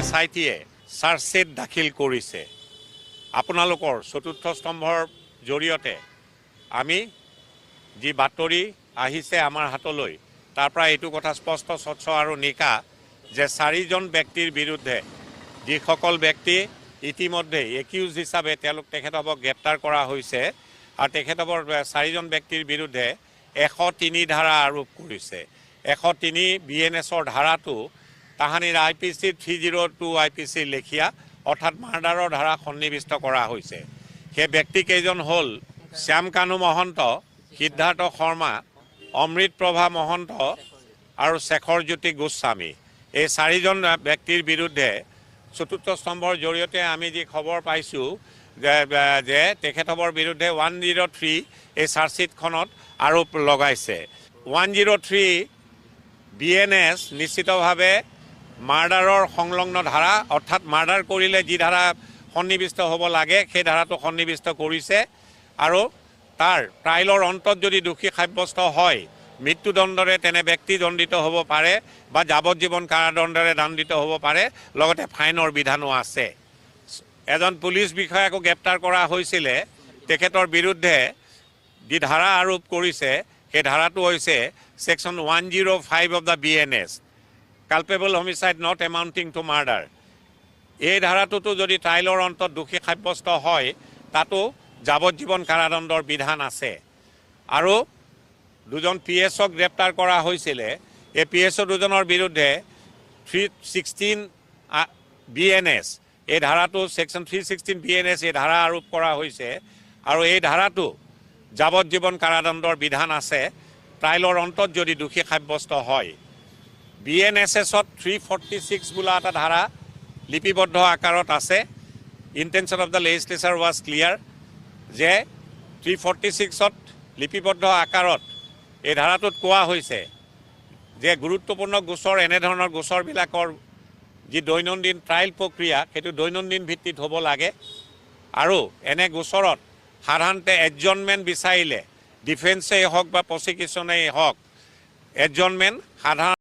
SIT-এ charge sheet দাখিল কৰিছে। আপোনালোকৰ চতুৰ্থ স্তম্ভৰ জৰিয়তে আমি যি বাতৰি আহিছে আমাৰ হাতলৈ তাৰ পৰা এইটো কথা স্পষ্ট স্বচ্ছ আৰু নিকা যে 4জন ব্যক্তিৰ বিৰুদ্ধে যিসকল ব্যক্তি ইতিমধ্যে একিউজ হিচাপে তেখেতক গ্ৰেপ্তাৰ কৰা হৈছে আৰু তেখেতকৰ 4জন ব্যক্তিৰ বিৰুদ্ধে 103 ধাৰা আৰোপ কৰিছে। 103 BNS-ৰ ধাৰাটো তাহানিৰ IPC 302 IPC লেখিয়া অৰ্থাৎ মাৰ্ডাৰৰ ধাৰা সন্নিৱিষ্ট কৰা হৈছে। সেই ব্যক্তিকেইজন হ'ল শ্যামকানু মহন্ত, সিদ্ধাৰ্থ শৰ্মা, অমৃত প্ৰভা মহন্ত আৰু শেখৰজ্যোতি গোস্বামী। এই 4জন ব্যক্তিৰ বিৰুদ্ধে চতুৰ্থ স্তম্ভৰ জৰিয়তে আমি যি খবৰ পাইছোঁ যে তেখেতকৰ বিৰুদ্ধে 103 এই চাৰ্জশ্বিটখনত আৰোপ লগাইছে। 103 BNS নিশ্চিতভাৱে মাৰ্ডাৰৰ সংলগ্ন ধাৰা অৰ্থাৎ মাৰ্ডাৰ কৰিলে যি ধাৰা সন্নিৱিষ্ট হ'ব লাগে সেই ধাৰাটো সন্নিৱিষ্ট কৰিছে আৰু তাৰ ট্ৰায়েলৰ অন্তত যদি দোষী সাব্যস্ত হয় মৃত্যুদণ্ডৰে তেনে ব্যক্তি দণ্ডিত হ'ব পাৰে বা যাৱজ্জীৱন কাৰাদণ্ডৰে দণ্ডিত হ'ব পাৰে, লগতে ফাইনৰ বিধানো আছে। এজন পুলিচ বিষয়াকো গ্ৰেপ্তাৰ কৰা হৈছিলে। তেখেতৰ বিৰুদ্ধে যি ধাৰা আৰোপ কৰিছে সেই ধাৰাটো হৈছে Section 105 of the BNS, culpable homicide not amounting to murder। এই ধাৰাটোতো যদি ট্ৰায়েলৰ অন্তত দোষী সাব্যস্ত হয় তাতো যাৱজ্জীৱন কাৰাদণ্ডৰ বিধান আছে। আৰু দুজন PSক গ্ৰেপ্তাৰ কৰা হৈছিলে। এই PSO দুজনৰ বিৰুদ্ধে 316 BNS এই ধাৰাটো Section 316 BNS এই ধাৰা আৰোপ কৰা হৈছে আৰু এই ধাৰাটো যাৱজ্জীৱন কাৰাদণ্ডৰ বিধান আছে ট্ৰায়েলৰ অন্তত যদি দোষী সাব্যস্ত হয়। BNSS-ত 346 বোলা এটা ধাৰা লিপিবদ্ধ আকাৰত আছে। Intention of the legislature was clear যে 346ত লিপিবদ্ধ আকাৰত এই ধাৰাটোত কোৱা হৈছে যে গুৰুত্বপূৰ্ণ গোচৰ এনেধৰণৰ গোচৰবিলাকৰ যি দৈনন্দিন ট্ৰায়েল প্ৰক্ৰিয়া সেইটো দৈনন্দিন ভিত্তিত হ'ব লাগে আৰু এনে গোচৰত সাধাৰণতে এডজনমেণ্ট বিচাৰিলে ডিফেন্সেই হওক বা প্ৰচিকিউশ্যনেই হওক এডজনমেণ্ট সাধাৰণ